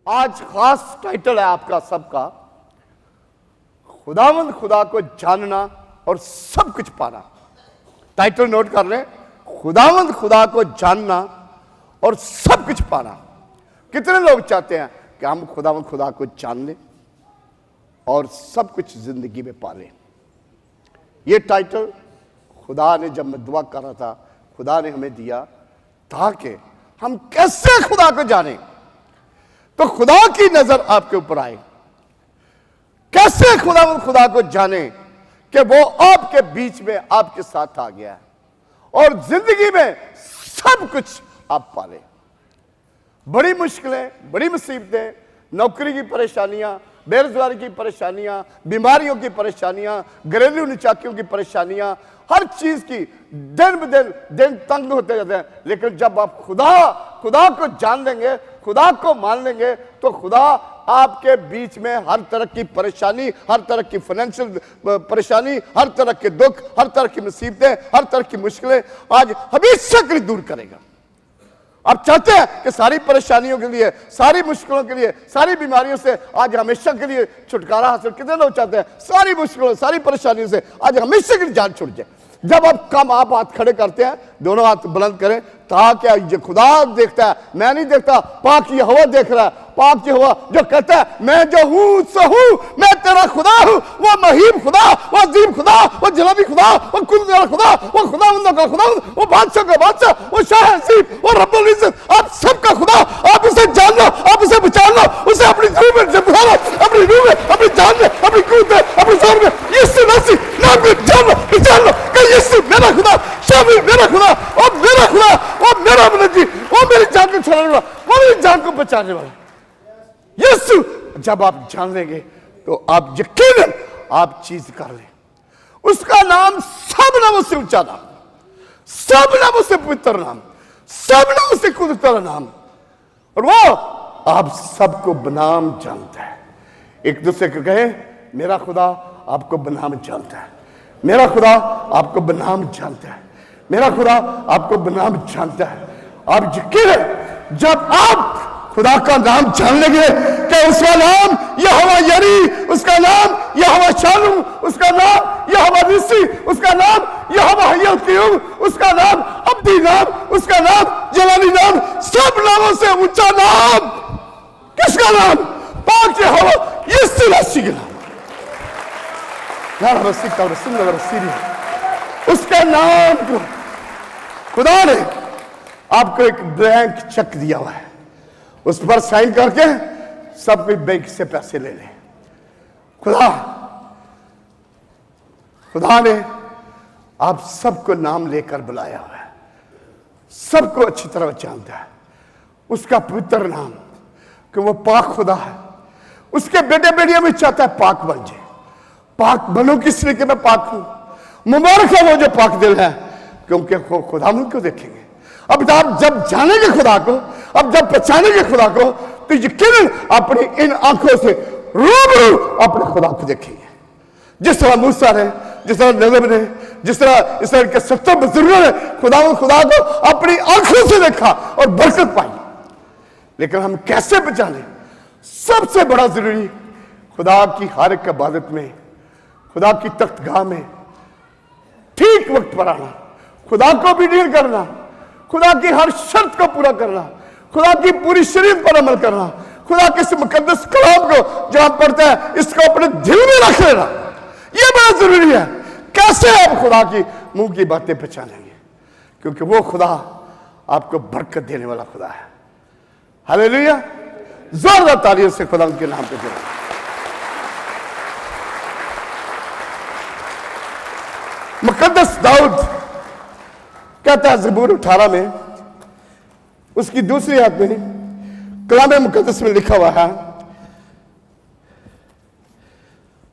आज खास टाइटल है आपका सबका, खुदावंद खुदा को जानना और सब कुछ पाना। टाइटल नोट कर लें, खुदावंद खुदा को जानना और सब कुछ पाना। कितने लोग चाहते हैं कि हम खुदावंद खुदा को जान लें और सब कुछ जिंदगी में पा लें? ये टाइटल खुदा ने, जब मैं दुआ कर रहा था, खुदा ने हमें दिया ताकि हम कैसे खुदा को जानें, तो खुदा की नजर आपके ऊपर आए। कैसे खुदा को जाने कि वो आपके बीच में आपके साथ आ गया है और जिंदगी में सब कुछ आप पाले। बड़ी मुश्किलें, बड़ी मुसीबतें, नौकरी की परेशानियां, बेरोजगारी की परेशानियां, बीमारियों की परेशानियां, घरेलू निचाकियों की परेशानियां, हर चीज की दिन ब दिन तंग होते जाते हैं। लेकिन जब आप खुदा को जान लेंगे, खुदा को मान लेंगे, तो खुदा आपके बीच में हर तरह की परेशानी, हर तरह की फाइनेंशियल परेशानी, हर तरह के दुख, हर तरह की मुसीबतें, हर तरह की मुश्किलें आज हमेशा के लिए दूर करेगा। आप चाहते हैं कि सारी परेशानियों के लिए, सारी मुश्किलों के लिए, सारी बीमारियों से आज हमेशा के लिए छुटकारा हासिल? कितने लोग चाहते हैं सारी मुश्किलों, सारी परेशानियों से आज हमेशा के लिए जान छूट जाए? जब आप हाथ खड़े करते हैं, दोनों हाथ बुलंद करें, ताकि ये खुदा देखता है, मैं नहीं देखता। पाक यहोवा देख रहा है, पाक यहोवा जो कहता है मैं जो हूं सो हूं, मैं तेरा खुदा हूं। वो महीम खुदा, वो अजीम खुदा, वो जलाली खुदा, वो कुल वाला खुदा, वो खुदावंदों का खुदा, वो बादशाह का बादशाह, वो शाह अजीम, वो रब्बुल इज्जत, आप सबका खुदा। आप उसे जान लो, आप उसे पहचान लो, उसे अपनी रूह में बसा लो, अपनी रूह में, अपनी जान में, अपनी कूद में, अपनी जोर में यीशु मसीह नाम को जान लो, पहचान लो कि यीशु मेरा खुदा, शामिल मेरा खुदा, और मेरा खुदा, वो मेरा मुनज्जी, वो मेरी जान को छुड़ाने वाला, वो मेरी जान को बचाने वाला यीशु। जब आप जान लेंगे तो आप यकीनन आप चीज कर ले। उसका नाम सब नामों से ऊंचा नाम, सब नामों से पवित्र नाम, सब नामों से कुदरत नाम, और वो आप सबको बनाम जानता है। एक दूसरे को कहे, मेरा खुदा आपको बनाम जानता है, मेरा खुदा आपको बनाम जानता है, मेरा खुदा आपको बनाम जानता है। आप यकीन, जब आप खुदा का नाम जान लेंगे कि उसका नाम यहोवा यरी, उसका नाम यहोवा शालूम, उसका नाम यहोवा निसी, उसका नाम यहोवा हय्युल क़य्यूम, उसका नाम अब्दी नाम, उसका नाम जलाली नाम, सब नामों से ऊंचा नाम किसका नाम? पाक यहोवा यीशु मसीह का नाम। उसका नाम को खुदा ने आपको एक ब्लैंक चेक दिया हुआ है, उस पर साइन करके सब कोई बैंक से पैसे ले ले। खुदा ने आप सबको नाम लेकर बुलाया हुआ है, सबको अच्छी तरह जानता है। उसका पवित्र नाम कि वो पाक खुदा है, उसके बेटे बेटियां भी चाहता है पाक बन जाए। पाक बनो किस लिए कि मैं पाक हूं? मुबारक है वो जो पाक दिल है, क्योंकि वो खुदा को देखेंगे। अब आप जब जानेंगे खुदा को, अब जब पहचानेंगे खुदा को, तो यकीनन अपनी इन आंखों से रूबरू अपने खुदा को देखेंगे। जिस तरह मूसा ने, जिस तरह नबी ने, जिस तरह इसराइल के 70 बुजुर्गों ने खुदा को अपनी आंखों से देखा और बरकत पाई। लेकिन हम कैसे पहचाने? सबसे बड़ा जरूरी, खुदा की हर एक इबादत में, खुदा की तख्तगाह में ठीक वक्त पर आना, खुदा को भी डील करना, खुदा की हर शर्त को पूरा करना, खुदा की पूरी शरीयत पर अमल करना, खुदा के इस मुकद्दस कलाम को जहां पढ़ता है इसको अपने दिल में रख लेना, यह बड़ा जरूरी है। कैसे आप खुदा की मुंह की बातें पहचानेंगे? क्योंकि वो खुदा आपको बरकत देने वाला खुदा है। हालेलुया! जोरदार तालियों से खुदा के नाम पे जोड़ो। मुकद्दस दाऊद कहता है ज़बूर 18 में, उसकी दूसरी आयत में कलाम मुकद्दस में लिखा हुआ है,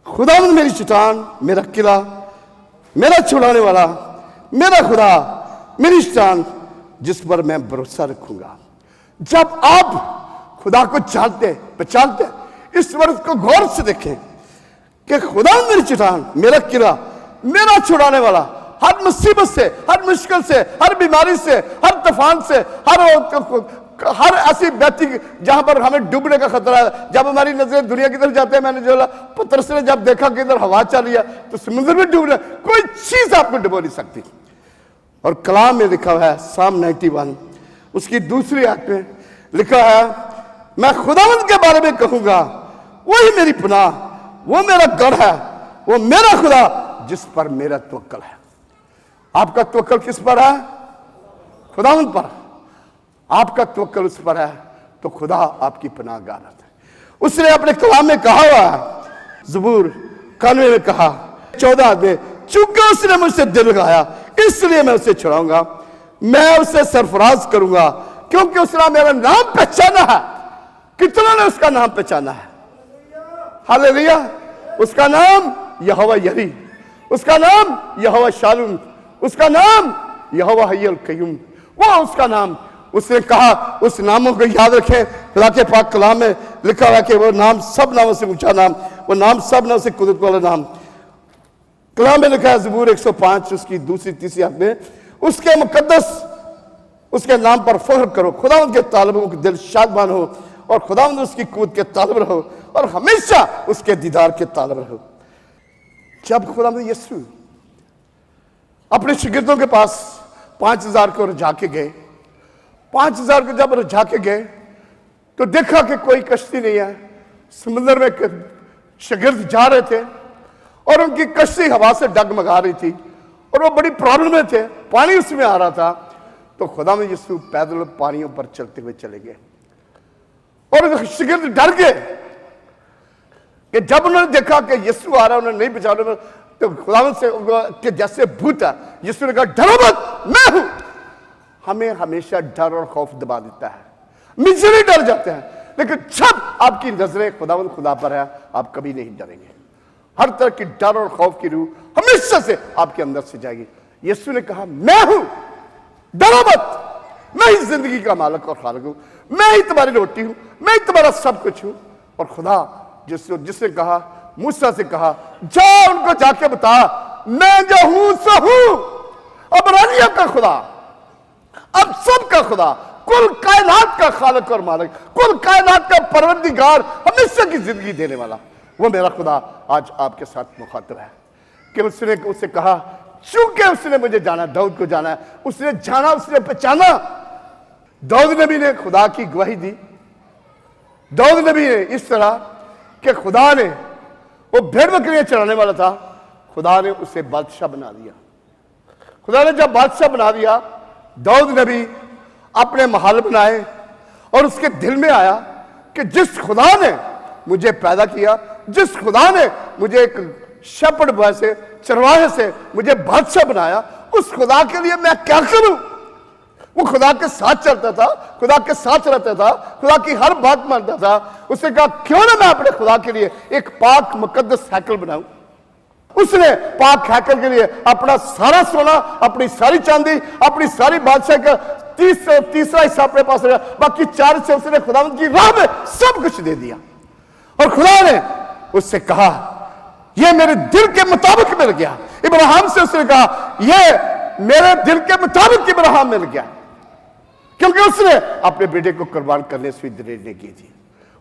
खुदावंद मेरी चट्टान, मेरा किला, मेरा छुड़ाने वाला, मेरा खुदा, मेरी चट्टान जिस पर मैं भरोसा रखूंगा। जब आप खुदा को जानते पहचानते, इस वर्ष को गौर से देखें कि खुदावंद मेरी चट्टान, मेरा किला, मेरा छुड़ाने वाला, हर मुसीबत से, हर मुश्किल से, हर बीमारी से, हर तूफान से, हर हर ऐसी व्यक्ति जहां पर हमें डूबने का खतरा है, जब हमारी नजरें दुनिया की तरफ जाते हैं, मैंने जो पतरस ने जब देखा कि इधर हवा चल रही है तो समुद्र में डूब रहा, कोई चीज आपको डुबो नहीं सकती। और कलाम में लिखा हुआ है साम 91 उसकी दूसरी आयत में लिखा है, मैं खुदावंद के बारे में कहूंगा, वही मेरी पनाह, वो मेरा गढ़ है, वो मेरा खुदा जिस पर मेरा तवक्कल है। आपका तवक्कल किस पर है? खुदावंद पर। आपका तवक्कल उस पर है तो खुदा आपकी पनाहगाह है। उसने अपने कलाम में कहा हुआ है, ज़बूर 91 में कहा 14 में, चूंकि उसने मुझसे दिल लगाया इसलिए मैं उसे छुड़ाऊंगा, मैं उसे सरफराज करूंगा क्योंकि उसने मेरा नाम पहचाना है। कितनों ने उसका नाम पहचाना है? हालेलुया। उसका नाम यहोवा यरी, उसका नाम यहोवा शालूम, उसका नाम यहोवा हय्युल कय्यूम, वो उसका नाम। उसने कहा उस नामों को याद रखें। खुदा के पाक कलाम में लिखा हुआ कि वो नाम सब नामों से ऊंचा नाम, वो नाम सब नामों से कुदरत वाला नाम। कलाम में लिखा है ज़बूर 105 उसकी दूसरी तीसरी आयत में, उसके मुकद्दस उसके नाम पर फख्र करो, खुदावंद के तालिबों के दिल शादमान हो और खुदावंद उसकी कूद के तालिब रहो और हमेशा उसके दीदार के तालिब रहो। जब खुदावंद यीशु अपने शिगिर्दों के पास 5000 को रिझा के गए, 5000 को जब रिझा के गए तो देखा कि कोई कश्ती नहीं है। समुद्र में शिगिर्द जा रहे थे और उनकी कश्ती हवा से डगमगा रही थी और वो बड़ी प्रॉब्लम में थे, पानी उसमें आ रहा था। तो खुदा में यीशु पैदल पानियों पर चलते हुए चले गए और शिगिर्द डर गए कि जब उन्होंने देखा कि यीशु आ रहा है, उन्होंने नहीं बचाना, तो खुदावंद से कि जैसे भूत है, यीशु ने कहा डरो मत, मैं हूं। हमें हमेशा डर और खौफ दबा देता है, मिजरी डर जाते हैं, लेकिन जब आपकी नजरें खुदावंद खुदा पर है आप कभी नहीं डरेंगे। हर तरह की डर और खौफ की रूह हमेशा से आपके अंदर से जाएगी। यीशु ने कहा मैं हूं, डरो मत, मैं ही जिंदगी का मालिक और खालिक हूं, मैं ही तुम्हारी रोटी हूं, मैं ही तुम्हारा सब कुछ हूं। और खुदा जिसने कहा मूसा से कहा जाओ उनको जाके बता मैं जो हूं सो हूं। अब्रानियों का खुदा, अब सबका खुदा, कुल कायनात का खालिक और मालिक, कुल कायनात का परवरदिगार, हमेशा की जिंदगी देने वाला, वो मेरा खुदा आज आपके साथ मुखातिब है। कि उसने उसे कहा चूंकि उसने मुझे जाना, दाऊद को जाना है, उसने जाना, उसने पहचाना। दाऊद नबी ने खुदा की गवाही दी। दाऊद नबी ने इस तरह कि खुदा ने, वो भेड़ बकरियां चराने वाला था, खुदा ने उसे बादशाह बना दिया। खुदा ने जब बादशाह बना दिया, दाऊद नबी अपने महल बनाए और उसके दिल में आया कि जिस खुदा ने मुझे पैदा किया, जिस खुदा ने मुझे एक शेपर्ड बॉय से, चरवाहे से मुझे बादशाह बनाया, उस खुदा के लिए मैं क्या करूं। वो खुदा के साथ चलता था, खुदा के साथ रहता था, खुदा की हर बात मानता था। उसने कहा क्यों ना मैं अपने खुदा के लिए एक पाक मुकद्दस हैकल बनाऊं। उसने पाक हैकल के लिए अपना सारा सोना, अपनी सारी चांदी, अपनी सारी बादशाह का तीसरा हिस्सा अपने पास रखा, बाकी 4 हिस्से उसने खुदावंद की राह में सब कुछ दे दिया। और खुदा ने उससे कहा यह मेरे दिल के मुताबिक मिल गया। इब्राहिम से उसने कहा यह मेरे दिल के मुताबिक इब्राहिम मिल गया, क्योंकि उसने अपने बेटे को कुर्बान करने से देर नहीं की थी।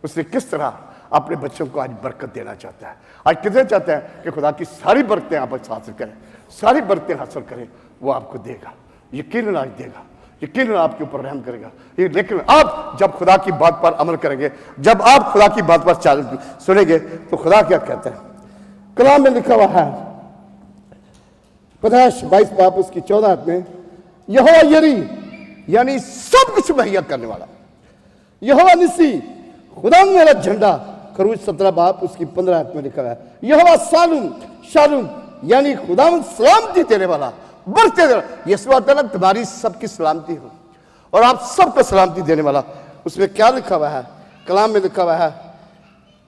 उसने किस तरह अपने बच्चों को आज बरकत देना चाहता है। आज कितने चाहते हैं कि खुदा की सारी बरकतें आप हासिल करें, सारी बरकतें हासिल करें, वो आपको देगा, यकीनन आज देगा, यकीनन आपके ऊपर रहम करेगा। लेकिन आप जब खुदा की बात पर अमल करेंगे, जब आप खुदा की बात पर सुनेंगे, तो खुदा क्या कहता है। कलाम में लिखा हुआ है 22 बाप उसकी 14 में, यहोवा यरी यानी सब कुछ मुहैया करने वाला, यहोवा निसी खुदा मेरा झंडा, खरूज 17 बाप उसकी 15 में लिखा है, यहोवा सालूम शालूम यानी खुदावंद सलामती देने वाला, बढ़ते देना। यीशु आता है तुम्हारी सबकी सलामती हो और आप सबको सलामती देने वाला। उसमें क्या लिखा हुआ है, कलाम में लिखा हुआ है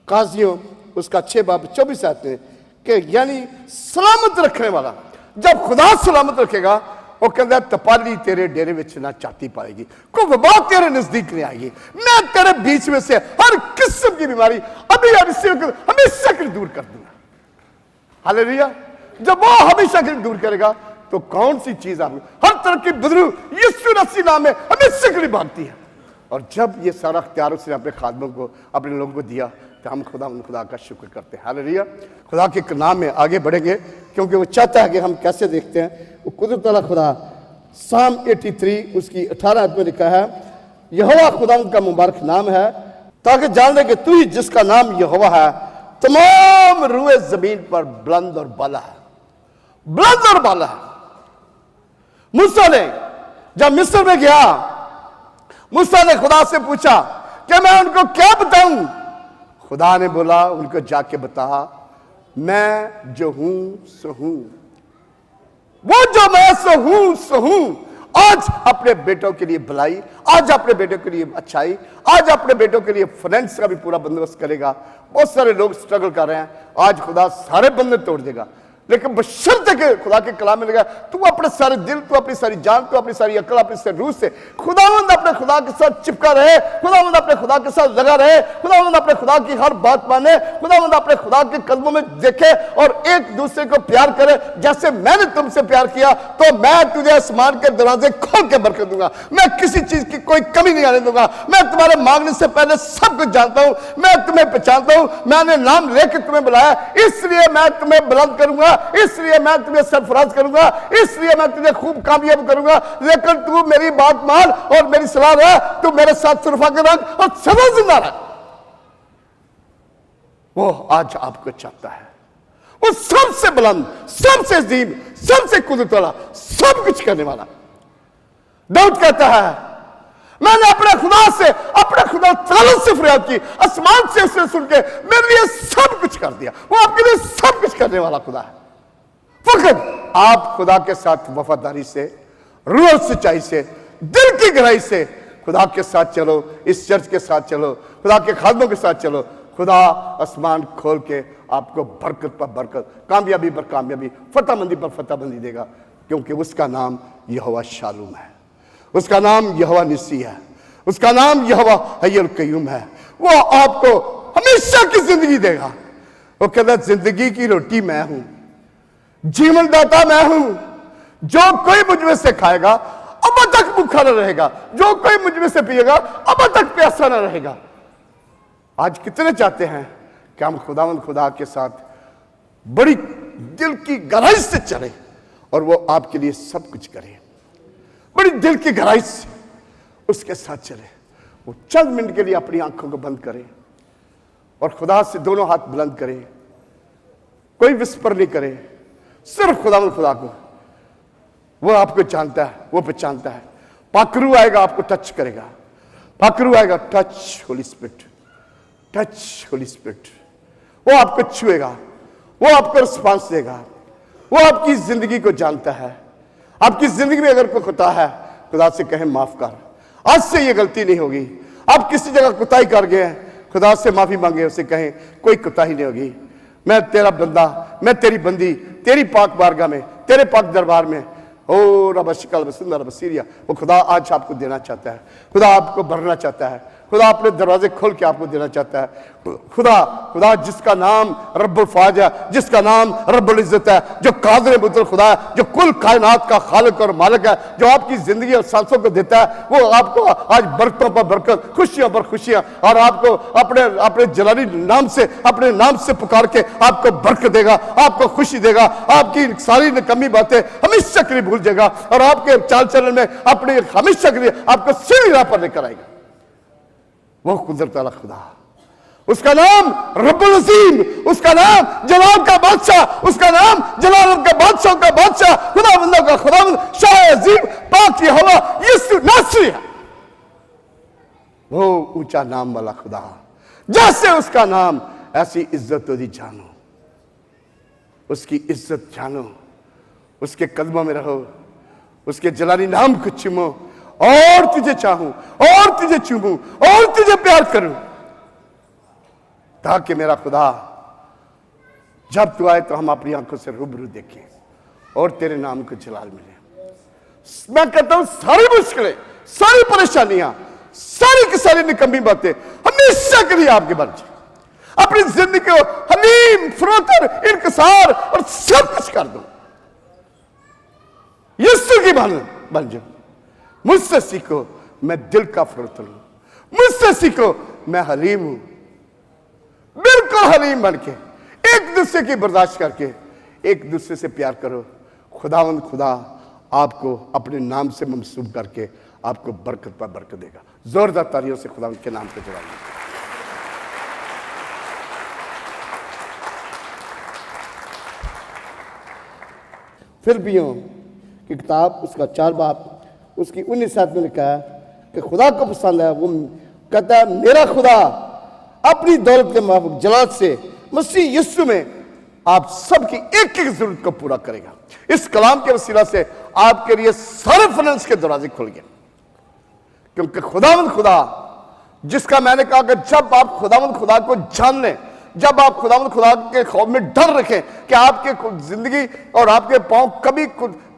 काजियों उसका 6 बाप 24 में कि यानी सलामत रखने वाला। जब खुदा सलामत रखेगा, वो कहता है तपाली तेरे डेरे में ना चाहती पाएगी, कोई वबा तेरे नजदीक नहीं आएगी, मैं तेरे बीच में से हर किस्म की बीमारी अभी हमेशा के लिए दूर कर दूंगा। हालेलुया। जब वो हमेशा के लिए दूर करेगा तो कौन सी चीज आपको, हर तरह की बदलू यीशु मसीह नाम में हमेशा के लिए भागती है और जब ये सारा अख्तियार उसने अपने खादमों को, अपने लोगों को दिया, तो हम खुदा का शुक्र करते हैं। हालेलुया। खुदा के नाम में आगे बढ़ेंगे क्योंकि वो चाहता है कि हम कैसे देखते हैं वो कुदरत वाला खुदा। साम 83 उसकी 18 में लिखा है, यहोवा खुदा का मुबारक नाम है, ताकि जान ले कि तू ही जिसका नाम यहोवा है तमाम रूए जमीन पर बुलंद और बाला है, बुलंद और बाला है। मूसा ने जब मिस्र में गया, मूसा ने खुदा से पूछा कि मैं उनको क्या बताऊं? खुदा ने बोला उनको जाके बता, मैं जो हूं सो हूं, वो जो मैं सो हूं। आज अपने बेटों के लिए भलाई, आज अपने बेटों के लिए अच्छाई, आज अपने बेटों के लिए फाइनेंस का भी पूरा बंदोबस्त करेगा। बहुत सारे लोग स्ट्रगल कर रहे हैं, आज खुदा सारे बंधन तोड़ देगा, लेकिन बशर्ते के खुदा के कलाम में लगा, तू अपने सारे दिल, तू अपनी सारी जान, तू अपनी सारी अकल, अपनी सारी रूह से खुदावंद अपने खुदा के साथ चिपका रहे, खुदावंद अपने खुदा के साथ लगा रहे, खुदावंद अपने खुदा की हर बात माने, खुदावंद अपने खुदा के कदमों में देखे और एक दूसरे को प्यार करे। जैसे मैंने तुमसे प्यार किया तो मैं तुझे आसमान के दरवाजे खोल के बरकत दूंगा, मैं किसी चीज की कोई कमी नहीं आने दूंगा, मैं तुम्हारे मांगने से पहले सब कुछ जानता हूं, मैं तुम्हें पहचानता हूं, मैंने नाम लेकर तुम्हें बुलाया, इसलिए मैं तुम्हें बुलंद करूंगा, इसलिए मैं तुम्हें सरफराज करूंगा, इसलिए मैं तुझे खूब कामयाब करूंगा। लेकिन तू मेरी बात मान और मेरी सलाह रह, तू मेरे साथ सुरफा के रंग और सदा जिंदा रह। वो आज आपको चाहता है, वो सबसे बुलंद, सबसे अजीम, सबसे कुदरत वाला, सब कुछ करने वाला। दाऊद कहता है, मैंने अपने खुदा से, अपने खुदा ताला से फरियाद की, आसमान से उसने सुन के मेरे लिए सब कुछ कर दिया। वो आपके लिए सब कुछ करने वाला खुदा है। फकत आप खुदा के साथ वफादारी से, रूह सच्चाई से, दिल की गहराई से खुदा के साथ चलो, इस चर्च के साथ चलो, खुदा के खादमों के साथ चलो। खुदा आसमान खोल के आपको बरकत पर बरकत, कामयाबी पर कामयाबी, फतेहमंदी पर फतेहमंदी देगा, क्योंकि उसका नाम यहोवा शालूम है, उसका नाम यहोवा निस्सी है, उसका नाम यहोवा हय्युल कय्यूम है। वो आपको हमेशा की जिंदगी देगा। वो कहता जिंदगी की रोटी मैं हूं, जीवन दाता मैं हूं, जो कोई मुझ में से खाएगा अब तक भूखा न रहेगा, जो कोई मुझ में से पिएगा अब तक प्यासा न रहेगा। आज कितने चाहते हैं कि हम खुदावंद खुदा के साथ बड़ी दिल की गहराई से चले और वो आपके लिए सब कुछ करे, बड़ी दिल की गहराई से उसके साथ चले। वो चंद मिनट के लिए अपनी आंखों को बंद करे और खुदा से दोनों हाथ बुलंद करे, कोई विस्पर नहीं करे, सिर्फ खुदावंद खुदा को। वो आपको जानता है, वो पहचानता है। पाकरू आएगा, आपको टच करेगा, पाकरू आएगा, touch Holi spirit, touch Holi spirit. वो आपको छुएगा, वो आपको रिस्पांस देगा, वो आपकी जिंदगी को जानता है। आपकी जिंदगी में अगर कोई खुदा है, खुदा से कहें माफ कर, आज से ये गलती नहीं होगी। आप किसी जगह कुताही कर गए हैं, खुदा से माफी मांगे, उसे कहें कोई कुताही नहीं होगी, मैं तेरा बंदा, मैं तेरी बंदी, तेरी पाक बारगाह में, तेरे पाक दरबार में। ओ रब शिकल बसिंदा बसीरिया। वो खुदा आज आपको देना चाहता है, खुदा आपको भरना चाहता है, खुदा अपने दरवाजे खोल के आपको देना चाहता है। खुदा जिसका नाम रब्बुल फाज है, जिसका नाम रब्बुल इज्जत है, जो कादिर मुतअल खुदा है, जो कुल कायनात का खालिक और मालिक है, जो आपकी जिंदगी और सांसों को देता है, वो आपको आज बरकतों पर बरकत, खुशियों पर खुशियां, और आपको अपने अपने जलाली नाम से, अपने नाम से पुकार के आपको बरकत देगा, आपको खुशी देगा, आपकी सारी निकम्मी बातें हमेशा के लिए भूल जाएगा और आपके चाल चलन में अपने हमेशा के लिए आपको सीधी राह पर लेकर आएगा। वो कुदरत वाला खुदा, उसका नाम रब्बुल अज़ीम, उसका नाम जलाल का बादशाह, उसका नाम जलाल का बादशाह का बादशाह, खुदावंदों का खुदावंद, शाह अज़ीम, पाक यहोवा यीशु नासरी है। वो ऊंचा नाम वाला खुदा, जैसे उसका नाम ऐसी इज्जत होती जानो, उसकी इज्जत जानो, उसके कदमों में रहो, उसके जलाली नाम को चूमो, और तुझे चाहूं, और तुझे चूमूं, और तुझे प्यार करूं, ताकि मेरा खुदा जब तू आए तो हम अपनी आंखों से रूबरू देखें और तेरे नाम को जलाल मिले। मैं कहता हूं सारी मुश्किलें, सारी परेशानियां, सारी की सारी निकम्मी बातें हमेशा के लिए आपके बन जाए। अपनी जिंदगी को हलीम, फरोतर, इनकसार और सब कुछ कर दो, यीशु की बन जाओ। मुझसे सीखो, मैं दिल का फरोतर हूं, मुझसे सीखो, मैं हलीम हूं, बिल्कुल हलीम बन के, एक दूसरे की बर्दाश्त करके एक दूसरे से प्यार करो। खुदावंद खुदा आपको अपने नाम से मंसूब करके आपको बरकत पर बरकत देगा। जोरदार तालियों से खुदावंद के नाम पे जवाब दीजिए। फिर भी की किताब उसका 4 बाब उसकी 19 आयत में लिखा है कि खुदा को पसंद है, वो कहता है मेरा खुदा अपनी दौलत के मुताबिक जलाल से मसीह यीशु में आप सबकी एक एक जरूरत को पूरा करेगा। इस कलाम के वसीला से आपके लिए सारे फाइनेंस के दरवाजे खुल गए, क्योंकि खुदावंद खुदा जिसका मैंने कहा कि जब आप खुदावंद खुदा को जान लें, जब आप खुदावंद खुदा के खौफ में डर रखें कि आपके जिंदगी और आपके पांव कभी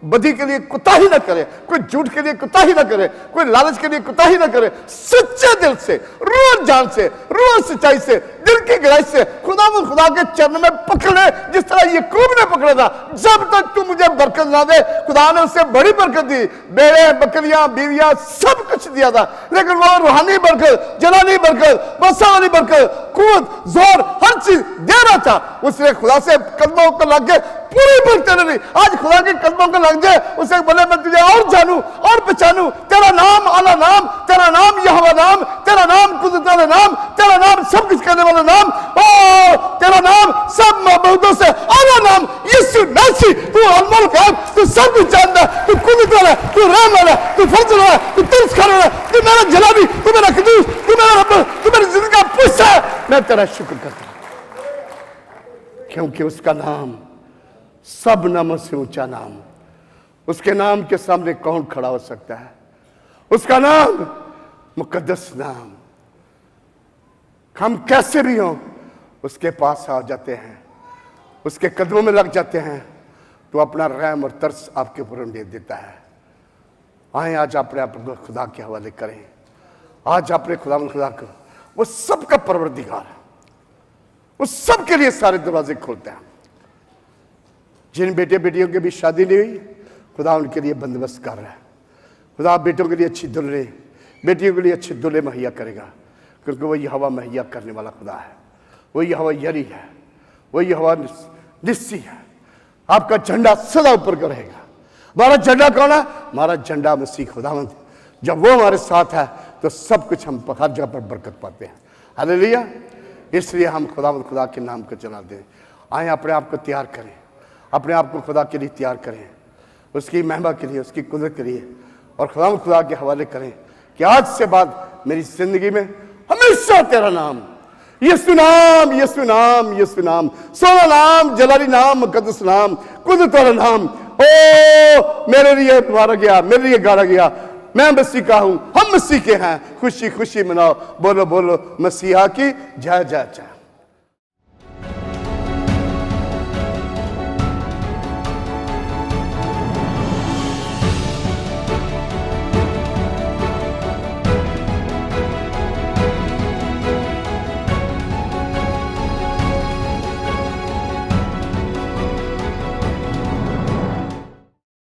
बदी के लिए कुताही ना करे, कोई झूठ के लिए कुताही ना करे, कोई लालच के लिए कुताही ना करे, सच्चे दिल से, रूह जान से, रूह सच्चाई से, दिल की गहराई से खुदावंद खुदा के चरण में पकड़े, जिस तरह याकूब ने पकड़ा था। जब तक तू मुझे बरकत ना दे, खुदा ने उससे बड़ी बरकत दी, बेड़े बकरियां बीवियां सब कुछ दिया था, लेकिन वो रूहानी बरकत, जलानी बरकत, बसा वाली बरकत, कुवत, जोर, हर चीज दे रहा था। उसने खुदा से कदमों को लग के पूरी बरकत ली। आज खुदा के कदमों को लग जाए, उसे बोले मैं तुझे और जानूं और पहचानूं, तेरा नाम आला नाम, तेरा नाम यहोवा नाम, तेरा नाम कुदरत वाला नाम, तेरा नाम सब कुछ करने वाला नाम, ओ तेरा नाम सब मबूदों से आला नाम यीशु नासी। तू अनमोल है, तू सब कुछ जानता है, तू कुदरत वाला, तू रहम वाला, तू फजल वाला, तू तिरस खाने वाला, तू मेरा जलाली, तू मेरा कदूस, तू मेरा रब, तू मेरी जिंदगी का पुष्य है। मैं तेरा शुक्र करता हूं, क्योंकि उसका नाम सब नामों से ऊंचा नाम, उसके नाम के सामने कौन खड़ा हो सकता है? उसका नाम मुकद्दस नाम। हम कैसे भी हों उसके पास आ जाते हैं, उसके कदमों में लग जाते हैं, तो अपना रहम और तरस आपके ऊपर दे देता है। आए आज अपने आप को खुदा के हवाले करें, आज अपने खुदा को, वो सबका परवरदिगार है, वो सबके लिए सारे दरवाजे खोलते हैं। जिन बेटे बेटियों की भी शादी नहीं हुई, खुदा उनके लिए बंदोबस्त कर रहा है। खुदा बेटों के लिए अच्छी दुल्हने, बेटियों के लिए अच्छे दूल्हे मुहैया करेगा, क्योंकि वही हवा मुहैया करने वाला खुदा है, वही हवा यरी है, वही हवा निस्सी है। आपका झंडा सदा ऊपर का रहेगा। हमारा झंडा कौन है? हमारा झंडा मसीह खुदावंद। जब वो हमारे साथ है तो सब कुछ हम हर जगह पर बरकत पाते हैं। हालेलुया। इसलिए हम खुदावंद खुदा के नाम को चला दें। आए अपने आप को तैयार करें, अपने आप को खुदा के लिए तैयार करें, उसकी महिमा के लिए, उसकी कुदरत के लिए, और खुदावंद खुदा के हवाले करें कि आज से बाद मेरी जिंदगी में हमेशा तेरा नाम, यीशु नाम, यीशु नाम, यीशु नाम, सोना नाम, जलाली नाम, मुकद्दस नाम, कुदरत वाला नाम, ओ मेरे लिए मारा गया, मेरे लिए गाड़ा गया, मैं मसीह का हूं, हम मसीह के हैं। खुशी खुशी मनाओ, बोलो बोलो मसीहा की जय जय जय।